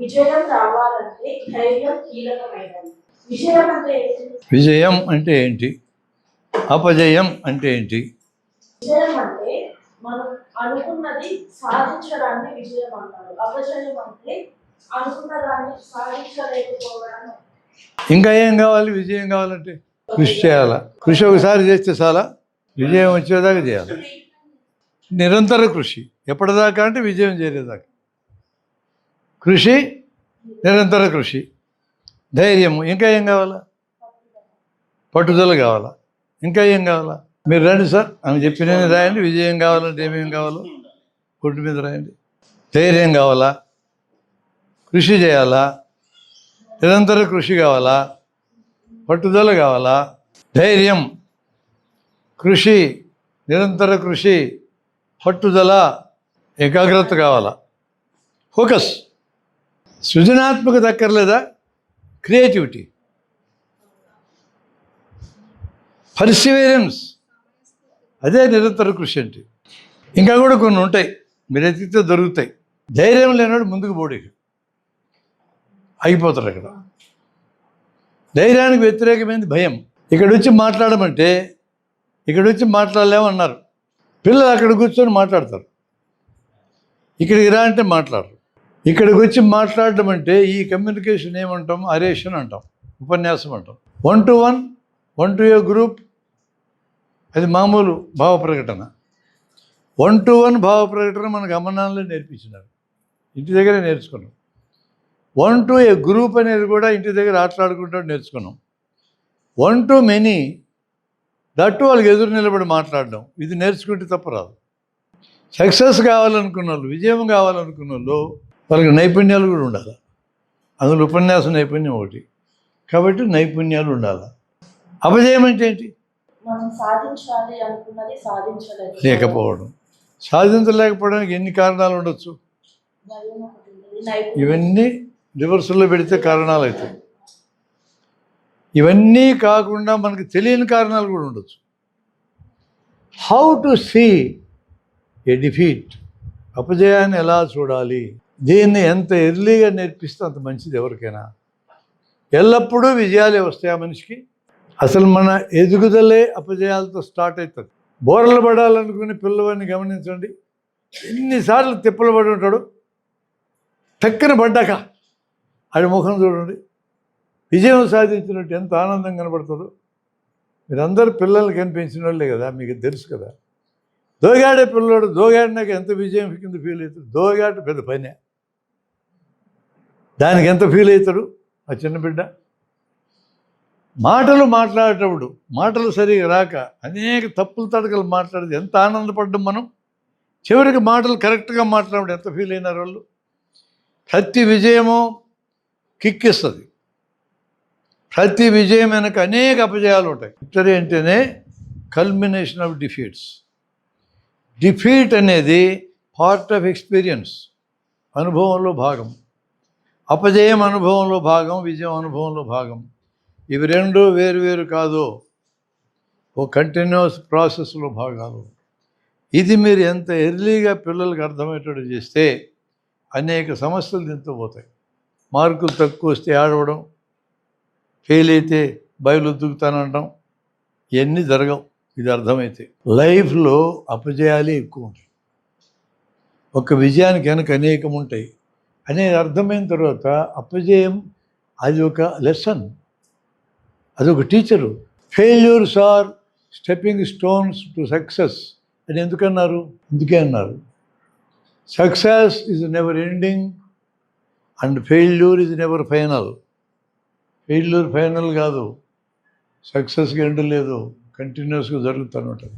విజయం రావాలంటే ధైర్యం కీలకమైనది. విజయం అంటే ఏంటి? విజయం అంటే ఏంటి? అపజయం అంటే ఏంటి? విజయం అంటే మనం అనుకున్నది సాధించడాన్ని విజయం అంటారు. అపజయం అంటే అనుకున్న దాన్ని సాధించలేకపోవడం. ఇంకా ఏం కావాలి? విజయం కావాలంటే కృషి చేయాలా. కృషి ఒకసారి చేస్తే చాలా, విజయం వచ్చేదాకా చేయాలి. నిరంతర కృషి ఎప్పటిదాకా అంటే విజయం చేరేదాకా కృషి, నిరంతర కృషి, ధైర్యము. ఇంకా ఏం కావాలా? పట్టుదల కావాలా. ఇంకా ఏం కావాలా? మీరు రండి సార్, ఆమె చెప్పిన రాయండి. విజయం కావాలంటే ఏమేమి కావాలో కొట్టు మీద రాయండి. ధైర్యం కావాలా, కృషి చేయాలా, నిరంతర కృషి కావాలా, పట్టుదల కావాలా, ధైర్యం, కృషి, నిరంతర కృషి, పట్టుదల, ఏకాగ్రత కావాలా, ఫోకస్. సృజనాత్మకత అక్కర్లేదా? క్రియేటివిటీ, పర్సివేరెన్స్, అదే నిరంతర కృషి అంటే. ఇంకా కూడా కొన్ని ఉంటాయి, మీరు ఎతికితే దొరుకుతాయి. ధైర్యం లేనివాడు ముందుకు పోడు, అయిపోతారు అక్కడ. ధైర్యానికి వ్యతిరేకమైనది భయం. ఇక్కడ వచ్చి మాట్లాడమంటే ఇక్కడ వచ్చి మాట్లాడలేమన్నారు. పిల్లలు అక్కడ కూర్చొని మాట్లాడతారు, ఇక్కడికి రా అంటే మాట్లాడరు. ఇక్కడికి వచ్చి మాట్లాడడం అంటే ఈ కమ్యూనికేషన్ ఏమంటాం? అరేషన్ అంటాం, ఉపన్యాసం అంటాం. 1-to-1, 1-to-a గ్రూప్, అది మామూలు భావ ప్రకటన. 1-to-1 భావ ప్రకటన మనకు అమ్మనాన్నలో నేర్పించినారు, ఇంటి దగ్గరే నేర్చుకున్నాం. 1-to-a గ్రూప్ అనేది కూడా ఇంటి దగ్గర ఆటలాడుకుంటూ నేర్చుకున్నాం. 1-to-many, దట్టు వాళ్ళకి ఎదురు నిలబడి మాట్లాడడం, ఇది నేర్చుకుంటే తప్ప రాదు. సక్సెస్ కావాలనుకున్న వాళ్ళు, విజయం కావాలనుకున్న వాళ్ళు, వాళ్ళకి నైపుణ్యాలు కూడా ఉండాలి. అందులో ఉపన్యాసం నైపుణ్యం ఒకటి. కాబట్టి నైపుణ్యాలు ఉండాలి. అపజయం అంటే ఏంటి? మనం సాధించాలి అనుకున్నది లేకపోవడం. సాధించలేకపోవడానికి ఎన్ని కారణాలు ఉండొచ్చు? ఇవన్నీ రివర్సుల్లో పెడితే కారణాలు అవుతాయి. ఇవన్నీ కాకుండా మనకు తెలియని కారణాలు కూడా ఉండొచ్చు. How to see a defeat, అపజయాన్ని ఎలా చూడాలి, దీన్ని ఎంత ఎర్లీగా నేర్పిస్తే అంత మంచిది ఎవరికైనా. ఎల్లప్పుడూ విజయాలే వస్తాయి ఆ మనిషికి. అసలు మన ఎదుగుదలే అపజయాలతో స్టార్ట్ అవుతుంది. బోర్లు పడాలనుకునే పిల్లవాడిని గమనించండి, ఎన్నిసార్లు తిప్పలు పడి ఉంటాడు. టక్కన పడ్డాక ఆడి ముఖం చూడండి, విజయం సాధించినట్టు ఎంత ఆనందం కనబడుతుందో. మీరందరూ పిల్లల్ని కనిపించిన వాళ్ళే కదా, మీకు తెలుసు కదా. దోగాడే పిల్లోడు దోగాడినాక ఎంత విజయం కింద ఫీల్ అవుతాడు. దోగాడు పెద్ద పనే, దానికి ఎంత ఫీల్ అవుతాడు ఆ చిన్న బిడ్డ. మాటలు మాట్లాడేటప్పుడు మాటలు సరిగా రాక అనేక తప్పులు తడకలు మాట్లాడితే ఎంత ఆనందపడ్డం మనం. చివరికి మాటలు కరెక్ట్గా మాట్లాడడం ఎంత ఫీల్ అయినారు వాళ్ళు. ప్రతి విజయము కిక్కిస్తుంది. ప్రతి విజయం వెనక అనేక అపజయాలు ఉంటాయి. విక్టరీ అంటేనే కల్మినేషన్ ఆఫ్ డిఫీట్స్. డిఫీట్ అనేది పార్ట్ ఆఫ్ ఎక్స్పీరియన్స్, అనుభవంలో భాగం. అపజయం అనుభవంలో భాగం, విజయం అనుభవంలో భాగం. ఇవి రెండు వేరు వేరు కాదు, ఓ కంటిన్యూస్ ప్రాసెస్లో భాగాలు. ఇది మీరు ఎంత ఎర్లీగా పిల్లలకు అర్థమయ్యేటట్టు చేస్తే అనేక సమస్యలు దీంతో పోతాయి. మార్కులు తక్కువ వస్తే ఆడవడం, ఫెయిల్ అయితే బయలు దుక్కుతానంటాం, ఇవన్నీ జరగవు. ఇది అర్థమైతే లైఫ్లో అపజయాలే ఎక్కువ ఉంటాయి. ఒక విజయానికి వెనక అనేకం ఉంటాయి అనేది అర్థమైన తర్వాత అపజయం అది ఒక లెసన్, అదొక teacher. Failures are stepping stones to success అని ఎందుకన్నారు? అందుకే అన్నారు, success is never ending and failure is never final. Failure final కాదు, సక్సెస్కి ఎండ్ లేదు, కంటిన్యూస్గా జరుగుతూ ఉంటుంది.